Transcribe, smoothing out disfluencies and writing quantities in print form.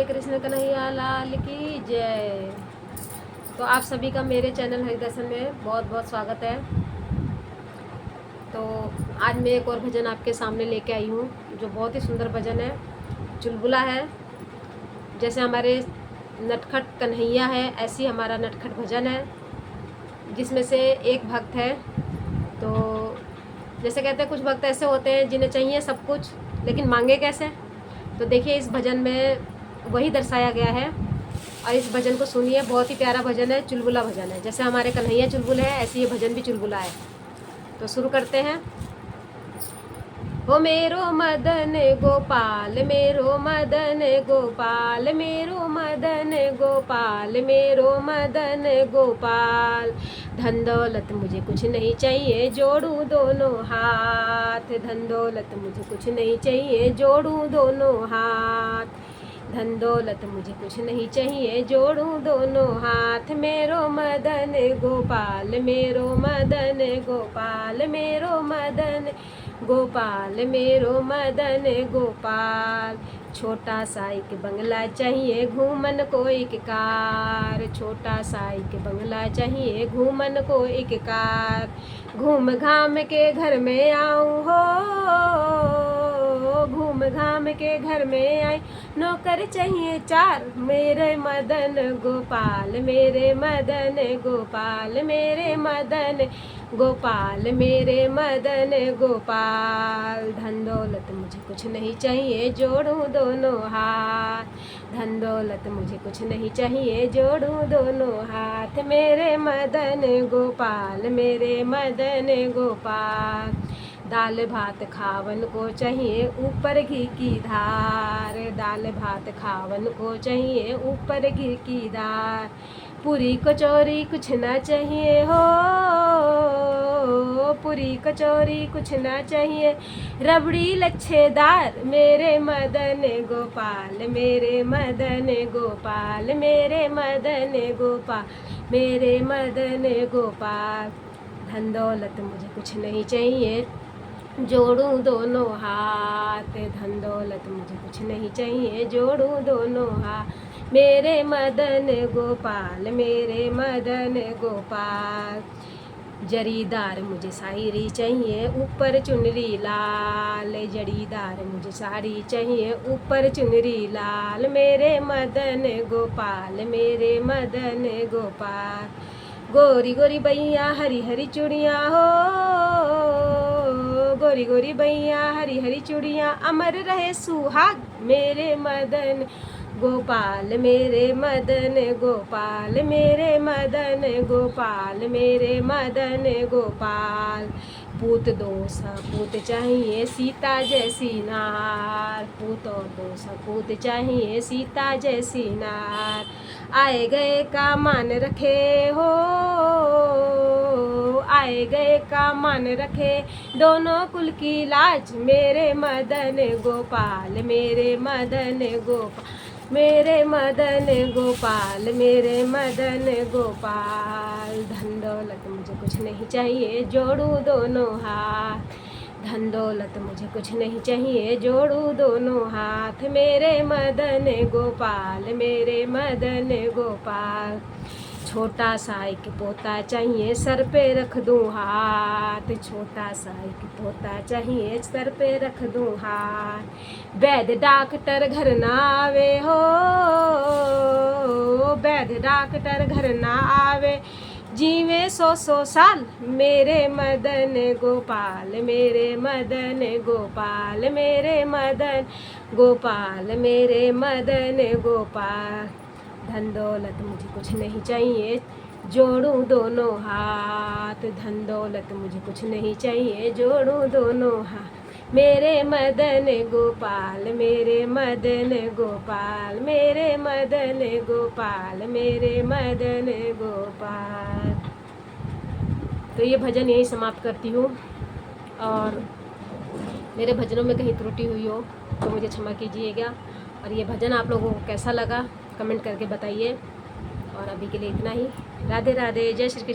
कृष्ण कन्हैया लाल की जय। तो आप सभी का मेरे चैनल हरिदर्शन में बहुत बहुत स्वागत है। तो आज मैं एक और भजन आपके सामने लेके आई हूँ जो बहुत ही सुंदर भजन है, चुलबुला है। जैसे हमारे नटखट कन्हैया है, ऐसी हमारा नटखट भजन है, जिसमें से एक भक्त है। तो जैसे कहते हैं कुछ भक्त ऐसे होते हैं जिन्हें चाहिए सब कुछ लेकिन मांगे कैसे। तो देखिए इस भजन में वही दर्शाया गया है और इस भजन को सुनिए। बहुत ही प्यारा भजन है, चुलबुला भजन है। जैसे हमारे कन्हैया चुलबुल है, ऐसे ये भजन भी चुलबुला है। तो शुरू करते हैं। हो मेरो मदन गोपाल, मेरो मदन गोपाल, मेरो मदन गोपाल, मेरो मदन गोपाल। धन दौलत मुझे कुछ नहीं चाहिए, जोड़ूं दोनों हाथ। धन दौलत मुझे कुछ नहीं चाहिए, जोड़ूं दोनों हाथ। धन दौलत मुझे कुछ नहीं चाहिए, जोड़ूं दोनों हाथ। मेरो मदन गोपाल, मेरो मदन गोपाल, मेरो मदन गोपाल, मेरो मदन गोपाल। छोटा सा एक बंगला चाहिए, घूमन को एक कार। छोटा सा एक बंगला चाहिए, घूमन को एक कार। घूम घाम के घर में आऊं हो, घूम घाम के घर में आई। नौकर चाहिए चार, मेरे मदन गोपाल, मेरे मदन गोपाल, मेरे मदन गोपाल, मेरे मदन गोपाल। धन दौलत मुझे कुछ नहीं चाहिए, जोड़ूं दोनों हाथ। धन दौलत मुझे कुछ नहीं चाहिए, जोड़ूं दोनों हाथ। मेरे मदन गोपाल, मेरे मदन गोपाल। दाल भात खावन को चाहिए, ऊपर घी की धार। दाल भात खावन को चाहिए, ऊपर घी की धार। पूरी कचौरी कुछ ना चाहिए हो, पूरी कचौरी कुछ ना चाहिए। रबड़ी लच्छेदार, मेरे मदन गोपाल, मेरे मदन गोपाल, मेरे मदन गोपाल, मेरे मदन गोपाल। धन दौलत मुझे कुछ नहीं चाहिए, जोड़ूं दोनों हाथ। धन दौलत मुझे कुछ नहीं चाहिए, जोड़ूं दोनों हाथ। मेरे मदन गोपाल, मेरे मदन गोपाल। जरीदार मुझे साड़ी चाहिए, ऊपर चुनरी लाल। जरीदार मुझे साड़ी चाहिए, ऊपर चुनरी लाल। मेरे मदन गोपाल, मेरे मदन गोपाल। गोरी गोरी बैया हरी हरी चूड़ियाँ हो, गोरी गोरी बैया हरी हरी चूड़ियाँ। अमर रहे सुहाग, मेरे मदन गोपाल, मेरे मदन गोपाल, मेरे मदन गोपाल, मेरे मदन गोपाल। पूत दो सपूत चाहिए, सीता जैसी नार। पूत और दो सपूत चाहिए, सीता जैसी नार। आए गए का मान रखे हो, आए गए का मान रखे। दोनों कुल की लाज, मेरे मदन गोपाल, मेरे मदन गोपाल, मेरे मदन गोपाल, मेरे मदन गोपाल। धन दौलत मुझे कुछ नहीं चाहिए, जोड़ूं दोनों हाथ। धन दौलत मुझे कुछ नहीं चाहिए, जोड़ूं दोनों हाथ। मेरे मदन गोपाल, मेरे मदन गोपाल। छोटा सा एक पोता चाहिए, सर पे रख दूं हाथ। छोटा सा एक पोता चाहिए, सर पे रख दूं हाथ। वैद्य डॉक्टर घर ना आवे हो, वैद्य डॉक्टर घर ना आवे। जीवे 100 साल, मेरे मदन गोपाल, मेरे मदन गोपाल, मेरे मदन गोपाल, मेरे मदन गोपाल। धन दौलत मुझे कुछ नहीं चाहिए, जोड़ूं दोनों हाथ। धन दौलत मुझे कुछ नहीं चाहिए, जोड़ूं दोनों हाथ। मेरे मदन गोपाल, मेरे मदन गोपाल, मेरे मदन गोपाल, मेरे मदन गोपाल। तो ये भजन यही समाप्त करती हूँ। और मेरे भजनों में कहीं त्रुटि हुई हो तो मुझे क्षमा कीजिएगा। और ये भजन आप लोगों को कैसा लगा कमेंट करके बताइए। और अभी के लिए इतना ही। राधे राधे, जय श्री कृष्ण।